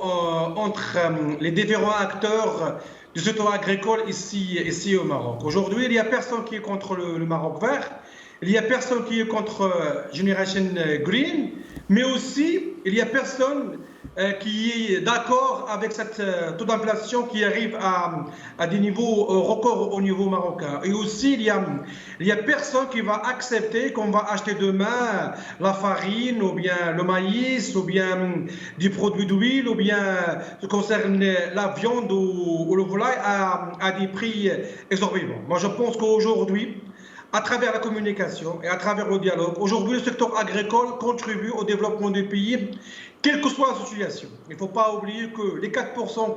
S3: entre les différents acteurs du secteur agricole ici au Maroc. Aujourd'hui, il n'y a personne qui est contre le Maroc vert, il n'y a personne qui est contre Generation Green, mais aussi il n'y a personne qui est d'accord avec cette taux d'inflation qui arrive à des niveaux records au niveau marocain. Et aussi, il y a personne qui va accepter qu'on va acheter demain la farine, ou bien le maïs, ou bien des produits d'huile, ou bien ce qui concerne la viande ou le volaille à des prix exorbitants. Moi, je pense qu'aujourd'hui, à travers la communication et à travers le dialogue, aujourd'hui, le secteur agricole contribue au développement du pays, quelle que soit la situation. Il ne faut pas oublier que les 4%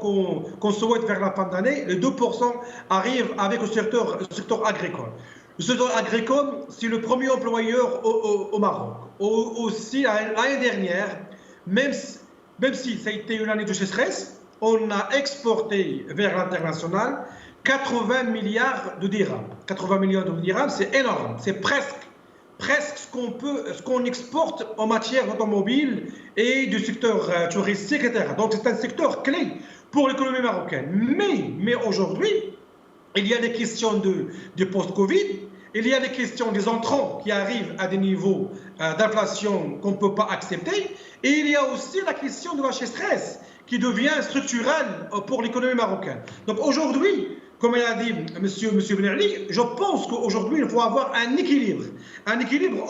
S3: qu'on souhaite vers la fin d'année, les 2% arrivent avec le secteur agricole. Le secteur agricole, c'est le premier employeur au Maroc. Aussi, l'année dernière, même si ça a été une année de sécheresse, on a exporté vers l'international 80 milliards de dirhams. 80 milliards de dirhams, c'est énorme. C'est presque ce qu'on exporte en matière automobile et du secteur touristique, etc. Donc c'est un secteur clé pour l'économie marocaine. Mais aujourd'hui, il y a des questions de post-Covid, il y a des questions des entrants qui arrivent à des niveaux d'inflation qu'on ne peut pas accepter, et il y a aussi la question de la sécheresse qui devient structurelle pour l'économie marocaine. Donc aujourd'hui, comme l'a dit M. Benali, je pense qu'aujourd'hui, il faut avoir un équilibre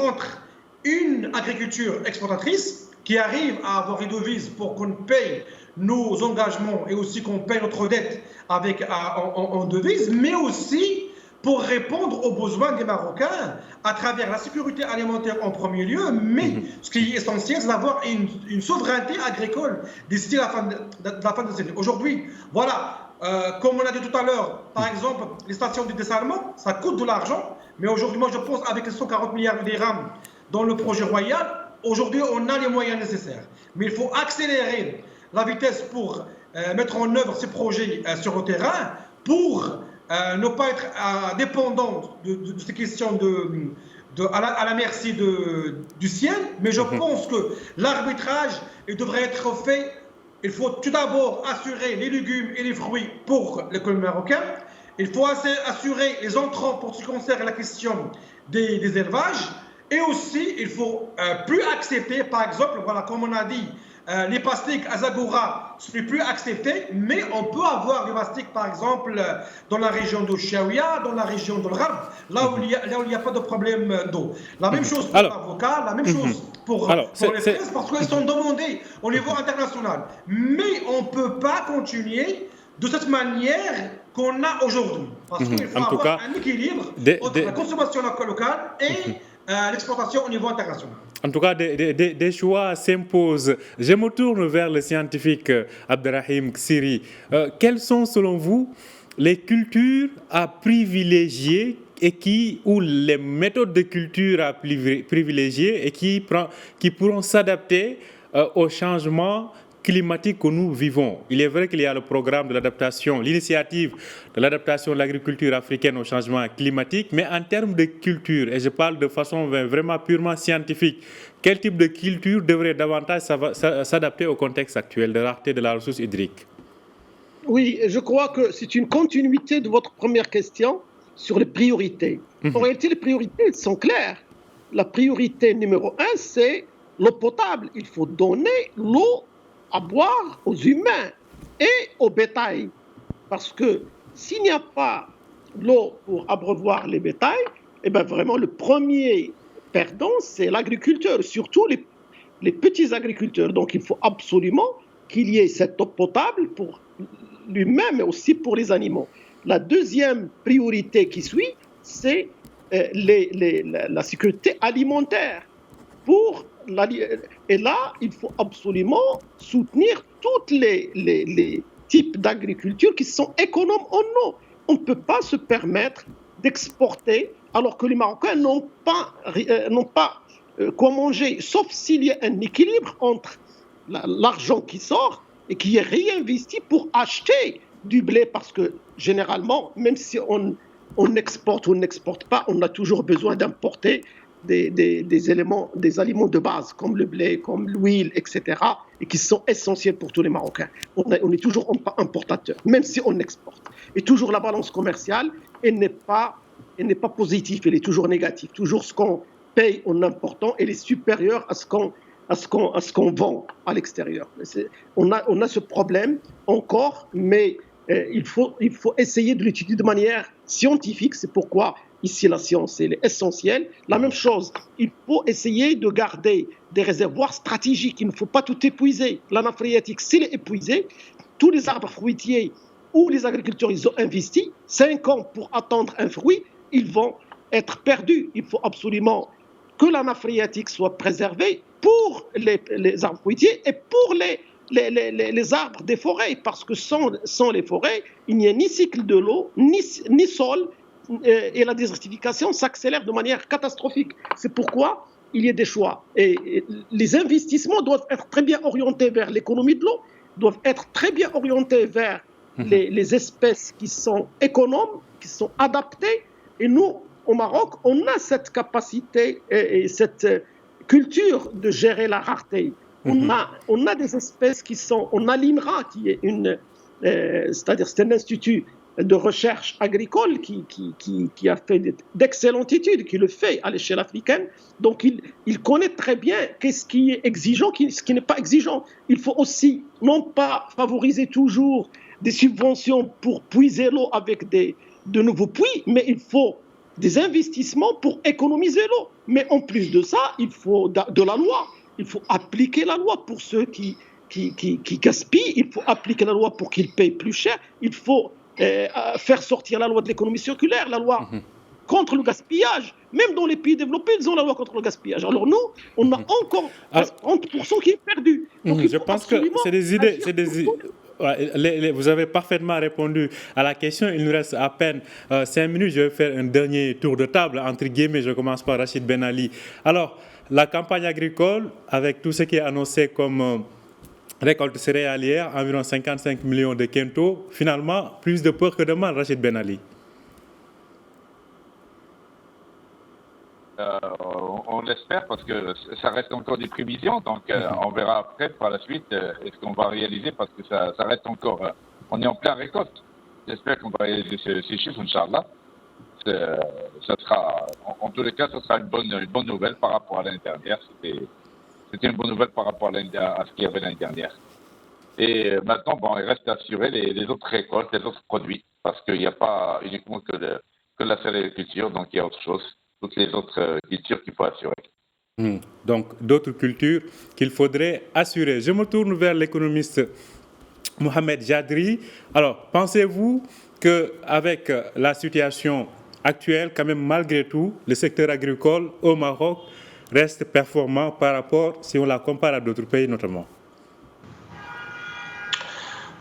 S3: entre une agriculture exportatrice qui arrive à avoir des devises pour qu'on paye nos engagements et aussi qu'on paye notre dette en devises, mais aussi pour répondre aux besoins des Marocains à travers la sécurité alimentaire en premier lieu, mais ce qui est essentiel, c'est d'avoir une souveraineté agricole d'ici la fin de cette année. Aujourd'hui, voilà, comme on a dit tout à l'heure, par exemple, les stations de dessalement, ça coûte de l'argent, mais aujourd'hui, moi je pense avec les 140 milliards de dirhams dans le projet royal, aujourd'hui on a les moyens nécessaires. Mais il faut accélérer la vitesse pour mettre en œuvre ces projets sur le terrain pour ne pas être dépendant de ces questions à la merci du ciel. Mais je pense que l'arbitrage devrait être fait. Il faut tout d'abord assurer les légumes et les fruits pour l'économie marocaine. Il faut assurer les entrants pour ce qui concerne la question des élevages. Et aussi, il faut plus accepter, par exemple, voilà, comme on a dit, les pastiques à Zagora, ce n'est plus accepté, mais on peut avoir des pastiques, par exemple, dans la région de Chaouia, dans la région de l'Arab, là où il n'y a pas de problème d'eau. La même chose pour l'avocat, la même chose pour les fraises, parce qu'elles sont demandées au niveau international. Mais on ne peut pas continuer de cette manière qu'on a aujourd'hui. Parce qu'il faut avoir un équilibre entre la consommation locale et l'exportation au niveau international.
S1: En tout cas, des choix s'imposent. Je me tourne vers le scientifique Abderrahim Ksiri. Quelles sont, selon vous, les cultures à privilégier ou les méthodes de culture à privilégier et qui pourront s'adapter aux changements climatique que nous vivons? Il est vrai qu'il y a le programme de l'adaptation, l'initiative de l'adaptation de l'agriculture africaine au changement climatique, mais en termes de culture, et je parle de façon vraiment purement scientifique, quel type de culture devrait davantage s'adapter au contexte actuel de rareté de la ressource hydrique?
S4: Oui, je crois que c'est une continuité de votre première question sur les priorités. En réalité, les priorités sont claires. La priorité numéro 1, c'est l'eau potable. Il faut donner l'eau à boire aux humains et au bétail. Parce que s'il n'y a pas l'eau pour abreuvoir les bétails, eh ben vraiment, le premier perdant, c'est l'agriculteur, surtout les petits agriculteurs. Donc, il faut absolument qu'il y ait cette eau potable pour lui-même, mais aussi pour les animaux. La deuxième priorité qui suit, c'est la sécurité alimentaire. Et là, il faut absolument soutenir tous les types d'agriculture qui sont économes en eau. On ne peut pas se permettre d'exporter alors que les Marocains n'ont pas quoi manger, sauf s'il y a un équilibre entre l'argent qui sort et qui est réinvesti pour acheter du blé, parce que généralement, même si on exporte ou n'exporte pas, on a toujours besoin d'importer des aliments de base, comme le blé, comme l'huile, etc., et qui sont essentiels pour tous les Marocains. On est toujours importateur, même si on exporte. Et toujours la balance commerciale, elle n'est pas positive, elle est toujours négative. Toujours ce qu'on paye en important, elle est supérieure à ce qu'on vend à l'extérieur. On a ce problème encore, mais il faut essayer de l'étudier de manière scientifique. C'est pourquoi ici la science elle est essentielle. La même chose, il faut essayer de garder des réservoirs stratégiques. Il ne faut pas tout épuiser. La nappe phréatique, s'il est épuisé, tous les arbres fruitiers où les agriculteurs ils ont investi 5 ans pour attendre un fruit, ils vont être perdus. Il faut absolument que la nappe phréatique soit préservée pour les arbres fruitiers et pour les arbres des forêts, parce que sans les forêts, il n'y a ni cycle de l'eau, ni sol, et la désertification s'accélère de manière catastrophique. C'est pourquoi il y a des choix. Et les investissements doivent être très bien orientés vers l'économie de l'eau, doivent être très bien orientés vers les espèces qui sont économes, qui sont adaptées. Et nous, au Maroc, on a cette capacité et cette culture de gérer la rareté. On a des espèces qui sont... On a l'INRA, qui est c'est-à-dire c'est un institut de recherche agricole qui a fait d'excellentes études, qui le fait à l'échelle africaine. Donc, il connaît très bien qu'est-ce qui est exigeant, ce qui n'est pas exigeant. Il faut aussi non pas favoriser toujours des subventions pour puiser l'eau avec de nouveaux puits, mais il faut des investissements pour économiser l'eau. Mais en plus de ça, il faut de la loi. Il faut appliquer la loi pour ceux qui gaspillent. Il faut appliquer la loi pour qu'ils payent plus cher. Il faut faire sortir la loi de l'économie circulaire, la loi contre le gaspillage. Même dans les pays développés, ils ont la loi contre le gaspillage. Alors nous, on a encore 30% qui est perdu. Donc,
S1: je pense que c'est des idées... Vous avez parfaitement répondu à la question. Il nous reste à peine 5 minutes. Je vais faire un dernier tour de table, entre guillemets. Je commence par Rachid Ben Ali. Alors, la campagne agricole, avec tout ce qui est annoncé comme récolte céréalière, environ 55 millions de quintaux, finalement, plus de peur que de mal, Rachid Ben Ali.
S2: On l'espère, parce que ça reste encore des prévisions, donc on verra après par la suite est-ce qu'on va réaliser, parce que ça reste encore, on est en pleine récolte. J'espère qu'on va réaliser ces chiffres, Inch'Allah. Ça sera, en tous les cas, ça sera une bonne nouvelle par rapport à l'année dernière. C'était une bonne nouvelle par rapport à ce qu'il y avait l'année dernière. Et maintenant, il reste à assurer les autres récoltes, les autres produits, parce qu'il n'y a pas uniquement que la céréaliculture, donc il y a autre chose. Toutes les autres cultures qu'il faut assurer.
S1: Donc, d'autres cultures qu'il faudrait assurer. Je me tourne vers l'économiste Mohamed Jadri. Alors, pensez-vous qu'avec la situation actuelle, quand même, malgré tout, le secteur agricole au Maroc reste performant par rapport, si on la compare à d'autres pays notamment?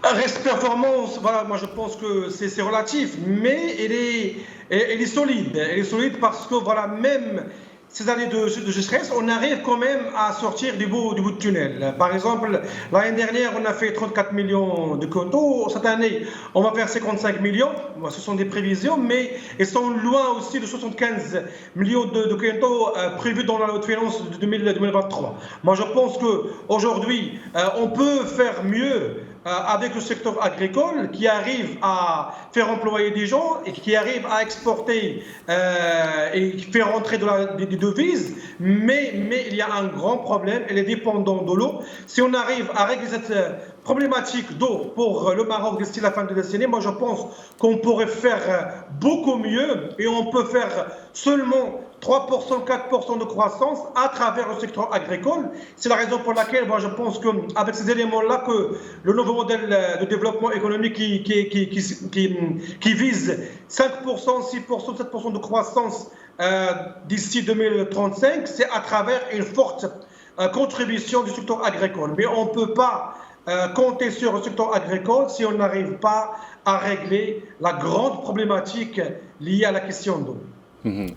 S3: Reste performance, voilà, moi je pense que c'est relatif, mais elle est solide. Elle est solide parce que voilà, même ces années de stress, on arrive quand même à sortir du bout de tunnel. Par exemple, l'année dernière, on a fait 34 millions de quintaux. Cette année, on va faire 55 millions. Ce sont des prévisions, mais elles sont loin aussi de 75 millions de quintaux prévus dans la loi de finances de 2023. Moi, je pense qu'aujourd'hui, on peut faire mieux avec le secteur agricole qui arrive à faire employer des gens et qui arrive à exporter et faire rentrer des devises, mais il y a un grand problème, elle est dépendante de l'eau. Si on arrive à régler cette problématique d'eau pour le Maroc d'ici la fin de la décennie, moi je pense qu'on pourrait faire beaucoup mieux et on peut faire seulement 3%, 4% de croissance à travers le secteur agricole. C'est la raison pour laquelle moi je pense qu'avec ces éléments-là, que le nouveau modèle de développement économique qui vise 5%, 6%, 7% de croissance d'ici 2035, c'est à travers une forte contribution du secteur agricole. Mais on ne peut pas compter sur le secteur agricole si on n'arrive pas à régler la grande problématique liée à la question d'eau.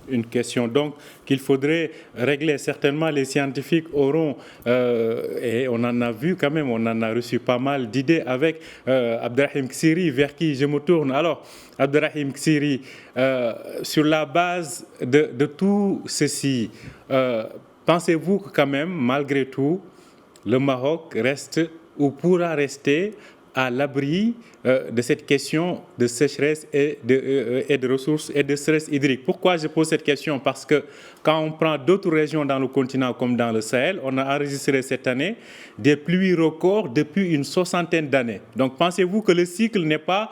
S1: Une question donc qu'il faudrait régler. Certainement, les scientifiques auront, et on en a vu quand même, on en a reçu pas mal d'idées avec Abderrahim Ksiri, vers qui je me tourne. Alors, Abderrahim Ksiri, sur la base de tout ceci, pensez-vous que quand même, malgré tout, le Maroc reste ou pourra rester à l'abri de cette question de sécheresse et de ressources et de stress hydrique? Pourquoi je pose cette question? Parce que quand on prend d'autres régions dans le continent comme dans le Sahel, on a enregistré cette année des pluies records depuis une 60aine d'années. Donc pensez-vous que le cycle n'est pas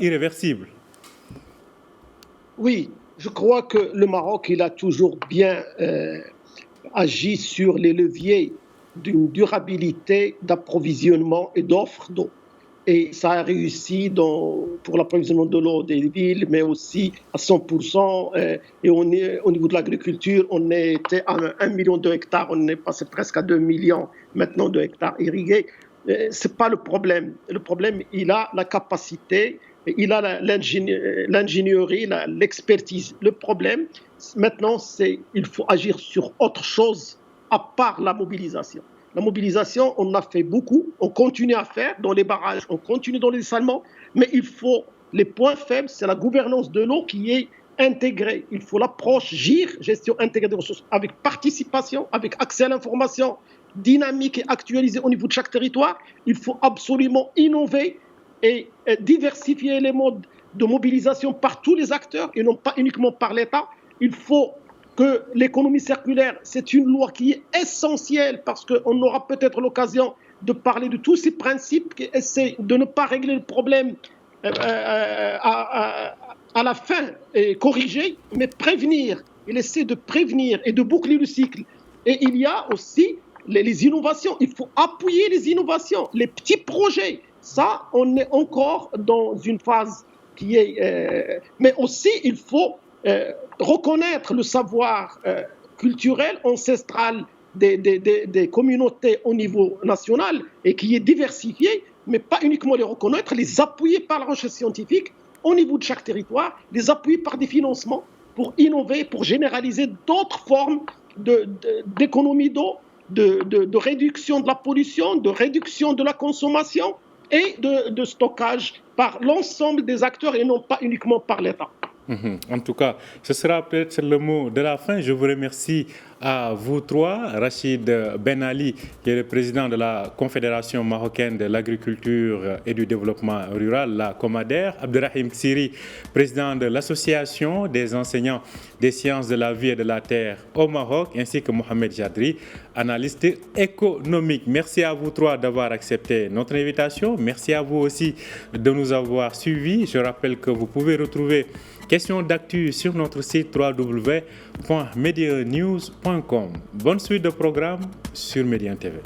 S1: irréversible?
S4: Oui, je crois que le Maroc, il a toujours bien agi sur les leviers d'une durabilité d'approvisionnement et d'offre d'eau. Et ça a réussi pour l'approvisionnement de l'eau des villes, mais aussi à 100%. Et on est, au niveau de l'agriculture, on était à 1 million de hectares, on est passé presque à 2 millions maintenant de hectares irrigués. Ce n'est pas le problème. Le problème, il a la capacité, il a l'ingénierie, l'expertise. Le problème, maintenant, c'est qu'il faut agir sur autre chose à part la mobilisation. La mobilisation, on a fait beaucoup, on continue à faire dans les barrages, on continue dans les dessalements, mais il faut, les points faibles, c'est la gouvernance de l'eau qui est intégrée. Il faut l'approche GIR, gestion intégrée des ressources, avec participation, avec accès à l'information dynamique et actualisée au niveau de chaque territoire. Il faut absolument innover et diversifier les modes de mobilisation par tous les acteurs et non pas uniquement par l'État. Il faut que l'économie circulaire, c'est une loi qui est essentielle parce qu'on aura peut-être l'occasion de parler de tous ces principes qui essaient de ne pas régler le problème à la fin et corriger, mais prévenir. Il essaie de prévenir et de boucler le cycle. Et il y a aussi les innovations. Il faut appuyer les innovations, les petits projets. Ça, on est encore dans une phase qui est... mais aussi, il faut reconnaître le savoir culturel, ancestral des communautés au niveau national et qui est diversifié, mais pas uniquement les reconnaître, les appuyer par la recherche scientifique au niveau de chaque territoire, les appuyer par des financements pour innover, pour généraliser d'autres formes d'économie d'eau, de réduction de la pollution, de réduction de la consommation et de stockage par l'ensemble des acteurs et non pas uniquement par l'État.
S1: En tout cas, ce sera peut-être le mot de la fin. Je vous remercie à vous trois, Rachid Ben Ali, qui est le président de la Confédération marocaine de l'agriculture et du développement rural, la COMADER, Abderrahim Ksiri, président de l'Association des enseignants des sciences de la vie et de la terre au Maroc, ainsi que Mohamed Jadri, analyste économique. Merci à vous trois d'avoir accepté notre invitation. Merci à vous aussi de nous avoir suivis. Je rappelle que vous pouvez retrouver questions d'actu sur notre site www.medianews.com. Bonne suite de programme sur Médien TV.